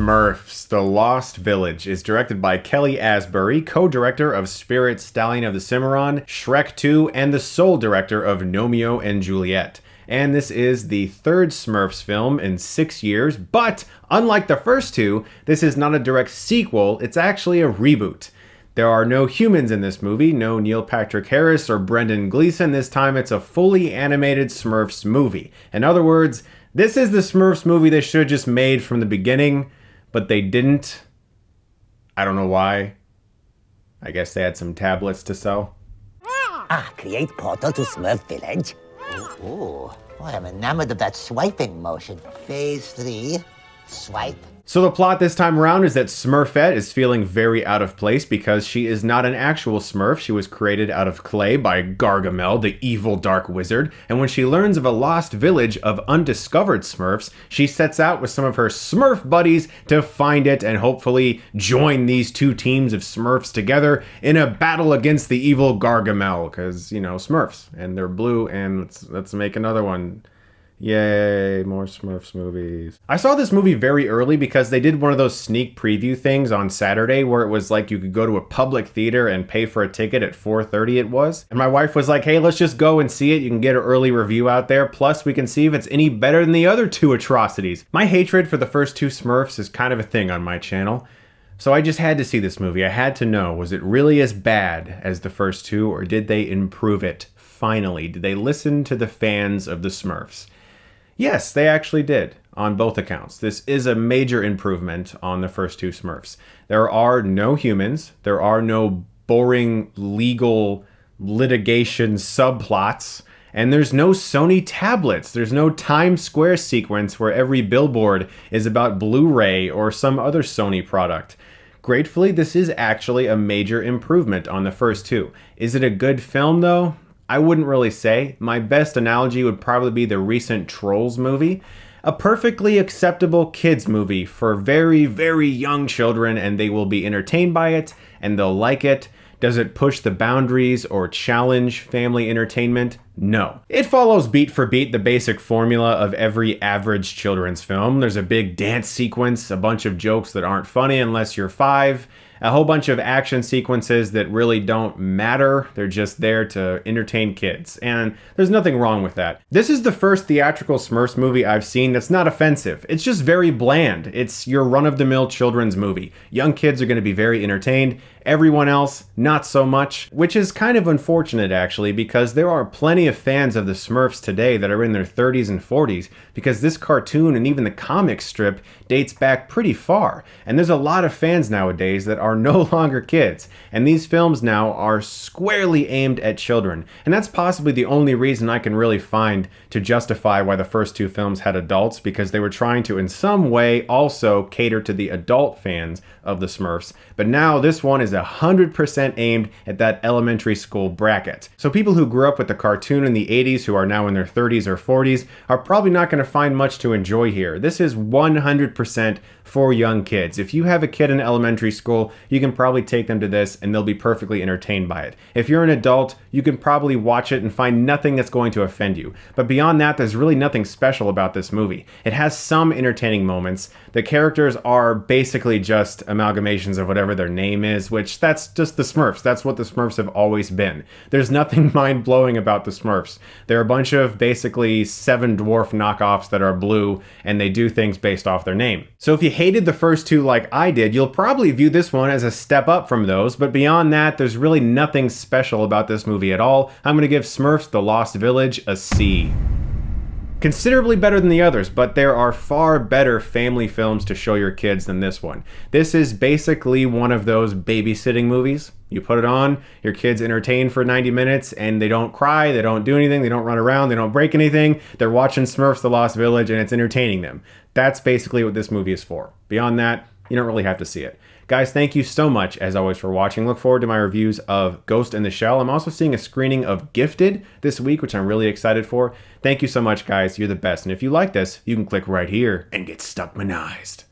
Smurfs, The Lost Village is directed by Kelly Asbury, co-director of Spirit, Stallion of the Cimarron, Shrek 2, and the sole director of Romeo and Juliet. And this is the third Smurfs film in 6 years, but unlike the first two, this is not a direct sequel, it's actually a reboot. There are no humans in this movie, no Neil Patrick Harris or Brendan Gleeson. This time it's a fully animated Smurfs movie. In other words, this is the Smurfs movie they should have just made from the beginning, but they didn't. I don't know why. I guess they had some tablets to sell. Create portal to Smurf Village. Ooh, I'm enamored of that swiping motion. Phase 3, swipe. So the plot this time around is that Smurfette is feeling very out of place because she is not an actual Smurf. She was created out of clay by Gargamel, the evil dark wizard. And when she learns of a lost village of undiscovered Smurfs, she sets out with some of her Smurf buddies to find it and hopefully join these two teams of Smurfs together in a battle against the evil Gargamel. Because, you know, Smurfs. And they're blue, and let's make another one. Yay, more Smurfs movies. I saw this movie very early because they did one of those sneak preview things on Saturday where it was like you could go to a public theater and pay for a ticket at 4:30 it was. And my wife was like, hey, let's just go and see it. You can get an early review out there. Plus, we can see if it's any better than the other two atrocities. My hatred for the first two Smurfs is kind of a thing on my channel. So I just had to see this movie. I had to know, was it really as bad as the first two, or did they improve it finally? Did they listen to the fans of the Smurfs? Yes, they actually did, on both accounts. This is a major improvement on the first two Smurfs. There are no humans, there are no boring legal litigation subplots, and there's no Sony tablets. There's no Times Square sequence where every billboard is about Blu-ray or some other Sony product. Gratefully, this is actually a major improvement on the first two. Is it a good film, though? I wouldn't really say. My best analogy would probably be the recent Trolls movie. A perfectly acceptable kids movie for very, very young children, and they will be entertained by it and they'll like it. Does it push the boundaries or challenge family entertainment? No. It follows beat for beat the basic formula of every average children's film. There's a big dance sequence, a bunch of jokes that aren't funny unless you're 5, a whole bunch of action sequences that really don't matter. They're just there to entertain kids, and there's nothing wrong with that. This is the first theatrical Smurfs movie I've seen that's not offensive. It's just very bland. It's your run-of-the-mill children's movie. Young kids are going to be very entertained. Everyone else, not so much, which is kind of unfortunate actually, because there are plenty of fans of the Smurfs today that are in their 30s and 40s, because this cartoon and even the comic strip dates back pretty far. And there's a lot of fans nowadays that are no longer kids, and these films now are squarely aimed at children. And that's possibly the only reason I can really find to justify why the first two films had adults, because they were trying to in some way also cater to the adult fans of the Smurfs. But now this one is 100% aimed at that elementary school bracket. So people who grew up with the cartoon in the 80s who are now in their 30s or 40s are probably not going to find much to enjoy here. This is 100% for young kids. If you have a kid in elementary school, you can probably take them to this and they'll be perfectly entertained by it. If you're an adult, you can probably watch it and find nothing that's going to offend you. But beyond that, there's really nothing special about this movie. It has some entertaining moments. The characters are basically just amalgamations of whatever their name is, which that's just the Smurfs. That's what the Smurfs have always been. There's nothing mind-blowing about the Smurfs. They're a bunch of basically 7 dwarf knockoffs that are blue, and they do things based off their name. So if you hated the first two like I did, you'll probably view this one as a step up from those, but beyond that, there's really nothing special about this movie at all. I'm going to give Smurfs The Lost Village a C. Considerably better than the others, but there are far better family films to show your kids than this one. This is basically one of those babysitting movies. You put it on, your kids entertain for 90 minutes, and they don't cry, they don't do anything, they don't run around, they don't break anything. They're watching Smurfs The Lost Village, and it's entertaining them. That's basically what this movie is for. Beyond that, you don't really have to see it. Guys, thank you so much, as always, for watching. Look forward to my reviews of Ghost in the Shell. I'm also seeing a screening of Gifted this week, which I'm really excited for. Thank you so much, guys. You're the best. And if you like this, you can click right here and get Stuckmanized.